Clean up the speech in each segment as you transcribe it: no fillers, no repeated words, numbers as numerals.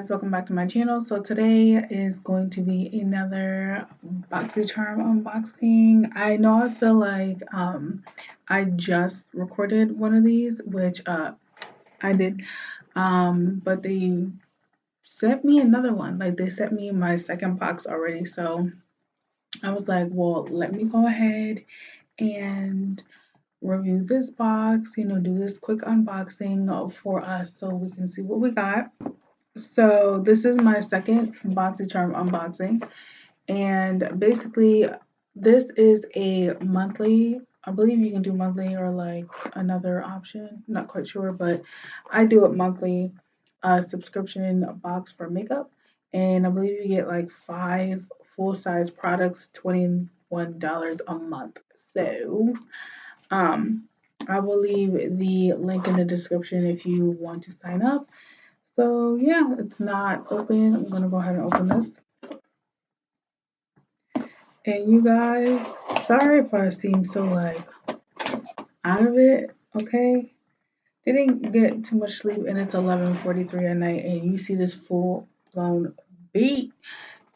guys, welcome back to my channel. So today is going to be another BoxyCharm unboxing. I know I feel like I just recorded one of these, which I did, but they sent me another one. Like they sent me my second box already. So I was like, well, let me go ahead and review this box, do this quick unboxing for us so we can see what we got. So this is my second BoxyCharm unboxing, and basically this is a monthly. I believe you can do monthly or like another option. I'm not quite sure, but I do it monthly. Subscription box for makeup, and I believe you get like 5 full-size products, $21 a month. So um, I will leave the link in the description if you want to sign up. So yeah, it's not open. I'm gonna go ahead and open this. And you guys, sorry if I seem so like out of it, okay? Didn't get too much sleep and it's 11:43 at night and you see this full blown beat.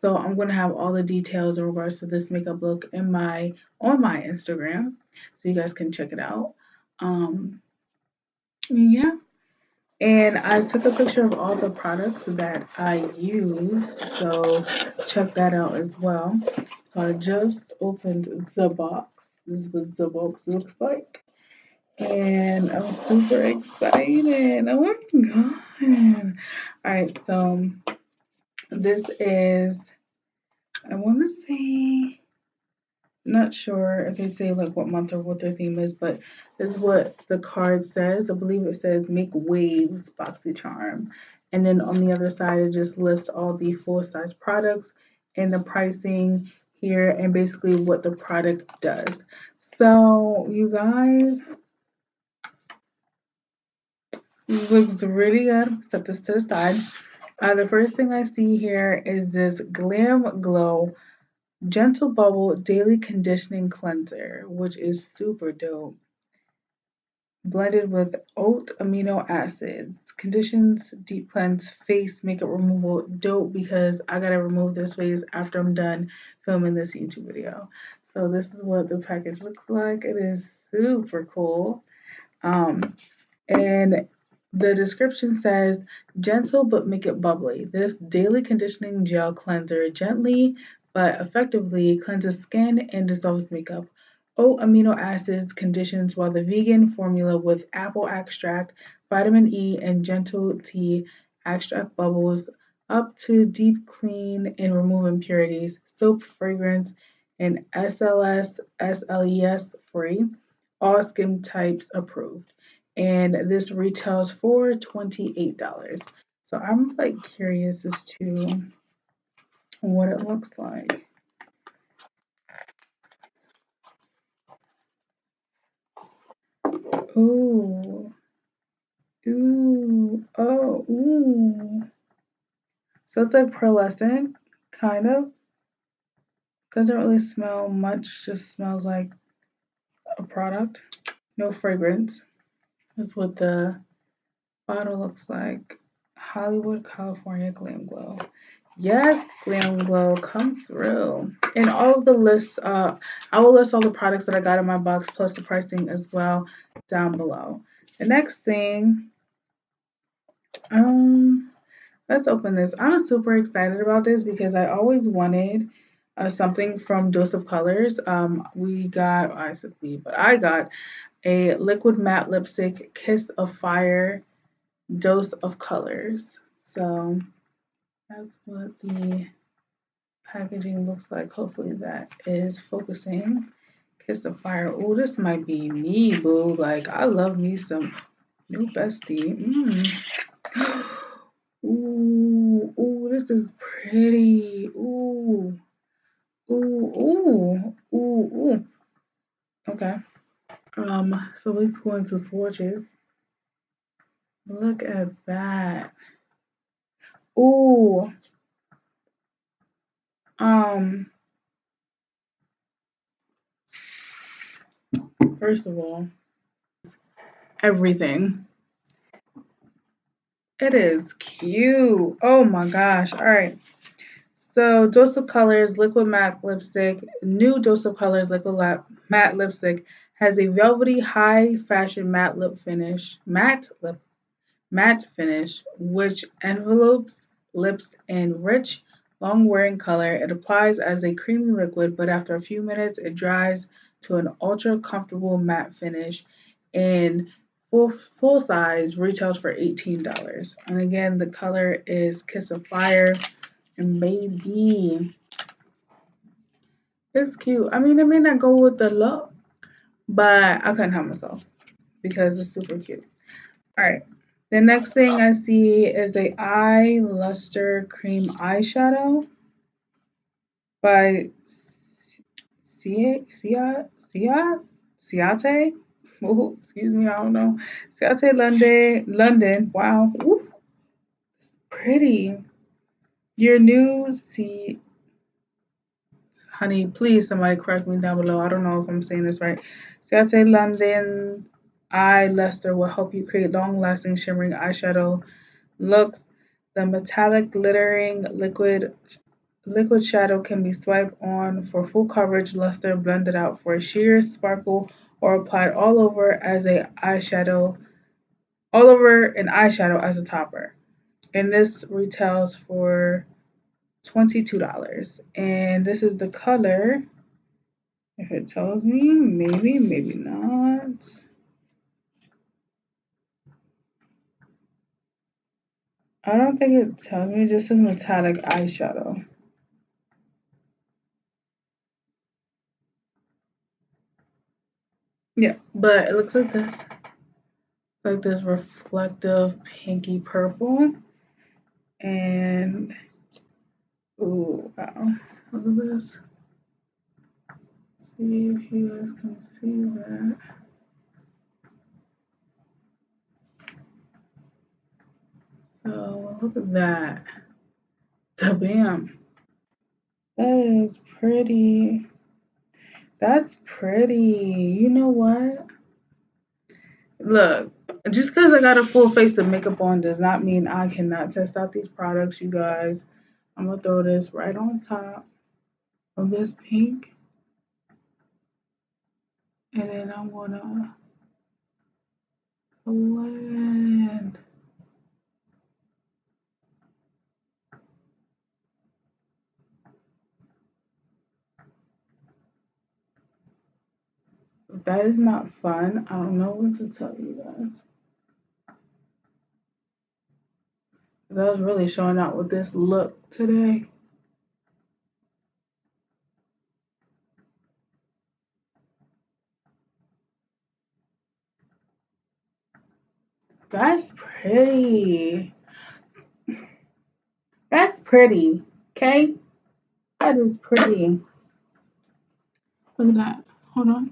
So I'm gonna have all the details in regards to this makeup look in on my Instagram. So you guys can check it out. Yeah. And I took a picture of all the products that I used, so check that out as well. So I just opened the box. This is what the box looks like. And I'm super excited. Oh my god. Alright, so this is, I want to say, not sure if they say like what month or what their theme is, but this is what the card says. I believe it says make waves BoxyCharm. And then on the other side it just lists all the full size products and the pricing here and basically what the product does. So you guys, looks really good. Set this to the side. The first thing I see here is this GlamGlow Gentle Bubble Daily Conditioning Cleanser, which is super dope. Blended with oat amino acids. Conditions, deep cleanse, face makeup removal. Dope because I gotta remove this face after I'm done filming this YouTube video. So this is what the package looks like. It is super cool. And the description says, gentle but make it bubbly. This daily conditioning gel cleanser gently but effectively cleanses skin and dissolves makeup. Oat amino acids conditions while the vegan formula with apple extract, vitamin E, and gentle tea extract bubbles up to deep clean and remove impurities, soap fragrance, and SLS free, all skin types approved, and this retails for $28. So I'm like curious as to what it looks like. Ooh, ooh, oh, ooh. So it's like pearlescent, kind of. Doesn't really smell much, just smells like a product. No fragrance. That's what the bottle looks like. Hollywood, California GlamGlow. Yes, GlamGlow, come through. And all of the lists, I will list all the products that I got in my box plus the pricing as well down below. The next thing, let's open this. I'm super excited about this because I always wanted something from Dose of Colors. I got a liquid matte lipstick, Kiss of Fire, Dose of Colors. So that's what the packaging looks like. Hopefully that is focusing. Kiss of Fire. Oh, this might be me, boo. Like, I love me some new bestie. Ooh, ooh, this is pretty. Ooh, ooh, ooh, ooh, ooh. Okay. So let's go into swatches. Look at that. Ooh. First of all, everything. It is cute. Oh my gosh. All right. So, Dose of Colors Liquid Matte Lipstick, new Dose of Colors Matte Lipstick has a velvety high fashion matte finish, which envelopes lips in rich, long wearing color. It applies as a creamy liquid, but after a few minutes, it dries to an ultra comfortable matte finish. And full size retails for $18. And again, the color is Kiss of Fire. And baby, it's cute. I mean, it may not go with the look, but I couldn't help myself because it's super cute. All right. The next thing I see is a eye luster cream eyeshadow by Ciate. Ooh, excuse me, I don't know. Ciate London. Wow. Ooh, pretty. Your new honey, please somebody correct me down below. I don't know if I'm saying this right. Ciate London Eye Luster will help you create long-lasting shimmering eyeshadow looks. The metallic glittering liquid shadow can be swiped on for full coverage, luster blended out for sheer sparkle, or applied all over an eyeshadow as a topper. And this retails for $22. And this is the color. If it tells me, maybe, maybe not. I don't think it tells me, it just says metallic eyeshadow. Yeah, but it looks like this. Like this reflective pinky purple. And, ooh, wow. Look at this. See if you guys can see that. So, look at that. So, bam. That is pretty. That's pretty. You know what? Look, just because I got a full face of makeup on does not mean I cannot test out these products, you guys. I'm going to throw this right on top of this pink. And then I'm going to blend. If that is not fun, I don't know what to tell you guys. Because I was really showing out with this look today. That's pretty. That's pretty. Okay? That is pretty. Look at that. Hold on.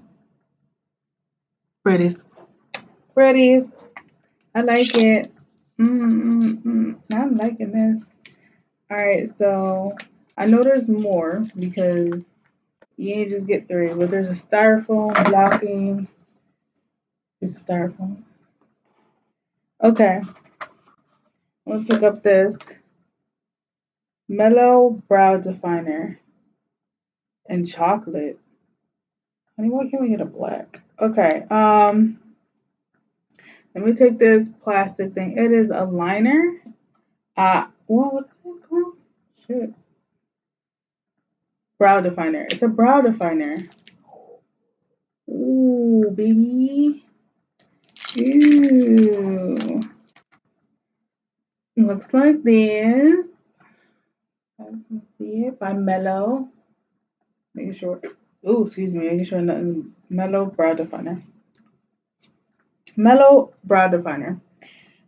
Pretties. Pretties. I like it. I'm liking this. All right, so I know there's more because you ain't just get three, but there's a styrofoam blocking. It's styrofoam. Okay, I'm gonna pick up this Mellow Brow Definer in chocolate. Honey, why can't we get a black? Okay, let me take this plastic thing. It is a liner. What is it called? Shit. Brow definer. It's a brow definer. Ooh, baby. Ooh. Looks like this. As you can see it by Mellow. Making sure. Ooh, excuse me. Making sure nothing. Mellow brow definer. Mellow brow definer.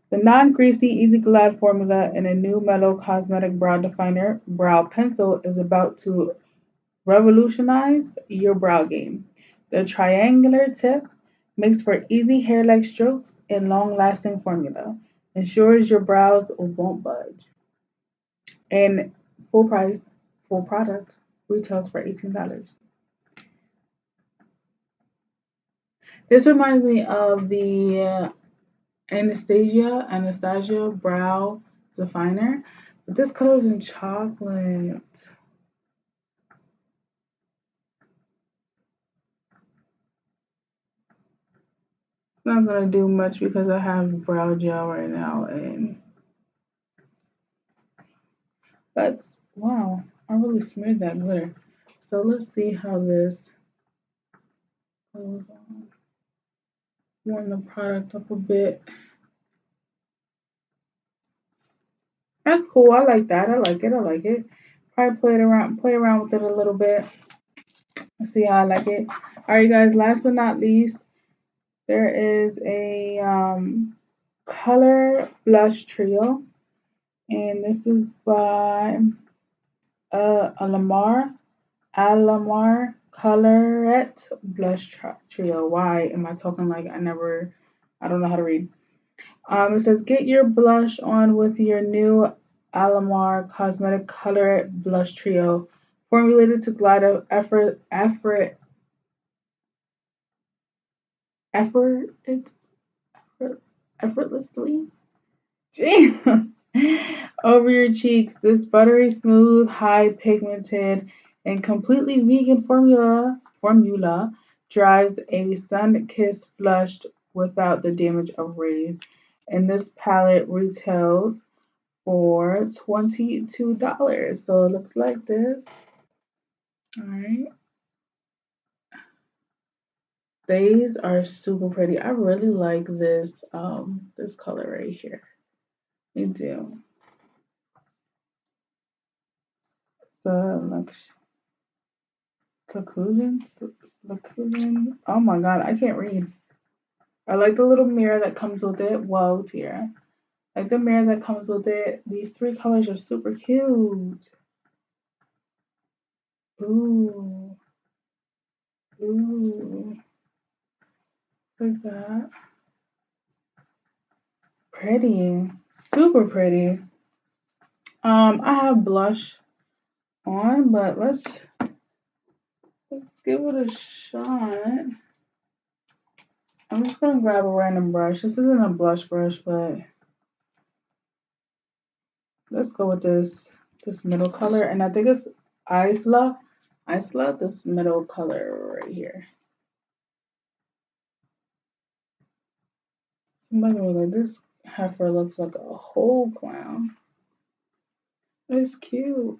The non-greasy, easy glide formula in a new Mellow cosmetic brow definer brow pencil is about to revolutionize your brow game. The triangular tip makes for easy hair-like strokes and long-lasting formula. Ensures your brows won't budge. And full price, full product, retails for $18. This reminds me of the Anastasia Brow Definer. But this color is in chocolate. It's not gonna do much because I have brow gel right now, and that's wow. I really smeared that glitter. So let's see how this goes on. Warm the product up a bit. That's cool. I like that. I like it. I like it. Probably play around with it a little bit. Let's see how I like it. All right, guys. Last but not least, there is a color blush trio, and this is by Alamar. Alamar Colorete blush trio. Why am I talking like I don't know how to read. It says get your blush on with your new Alamar Cosmetic Colorette Blush Trio, formulated to glide effort, effortlessly. Jesus. Over your cheeks. This buttery smooth, high pigmented, and completely vegan formula drives a sun-kissed flush without the damage of rays. And this palette retails for $22. So it looks like this. All right. These are super pretty. I really like this color right here. I do. The Lacuzin. Oh my god, I can't read. I like the little mirror that comes with it. Whoa, dear. Like the mirror that comes with it. These three colors are super cute. Ooh. Ooh. Like that. Pretty. Super pretty. I have blush on, but let's give it a shot. I'm just gonna grab a random brush. This isn't a blush brush, but let's go with this middle color, and I think it's Isla, this middle color right here. Somebody was like, this heifer looks like a whole clown. It's cute.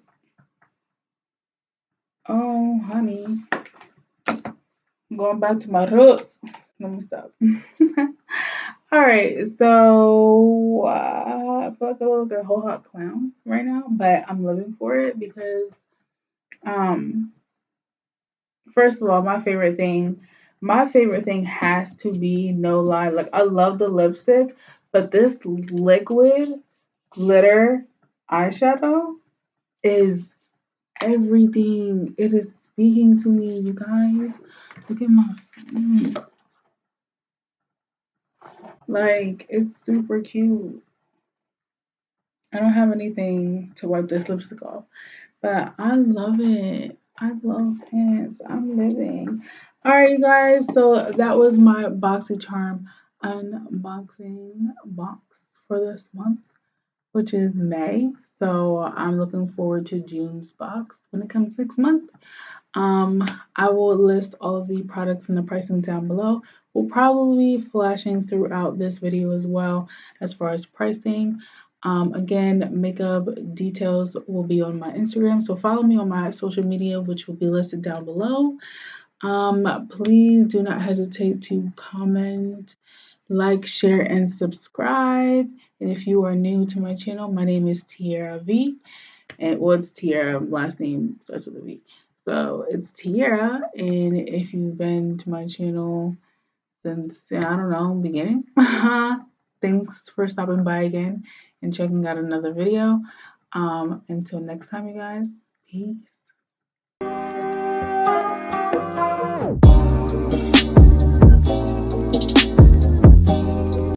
Oh, honey. I'm going back to my roots. Let me stop. All right, so I feel like I look like a whole hot clown right now, but I'm living for it because, um, first of all, my favorite thing has to be no lie. Like I love the lipstick, but this liquid glitter eyeshadow is everything. It is speaking to me, you guys. Look at my like it's super cute. I don't have anything to wipe this lipstick off, but I love it. I love pants. I'm living. All right, you guys. So that was my BoxyCharm unboxing box for this month, which is May. So I'm looking forward to June's box when it comes next month. I will list all of the products and the pricing down below. We'll probably be flashing throughout this video as well as far as pricing. Again, makeup details will be on my Instagram, so follow me on my social media, which will be listed down below. Please do not hesitate to comment, like, share, and subscribe. And if you are new to my channel, my name is Tiara V. And what's Tiara? Last name starts with a V. So it's Tiara, and if you've been to my channel since I don't know beginning, thanks for stopping by again and checking out another video. Until next time, you guys, peace.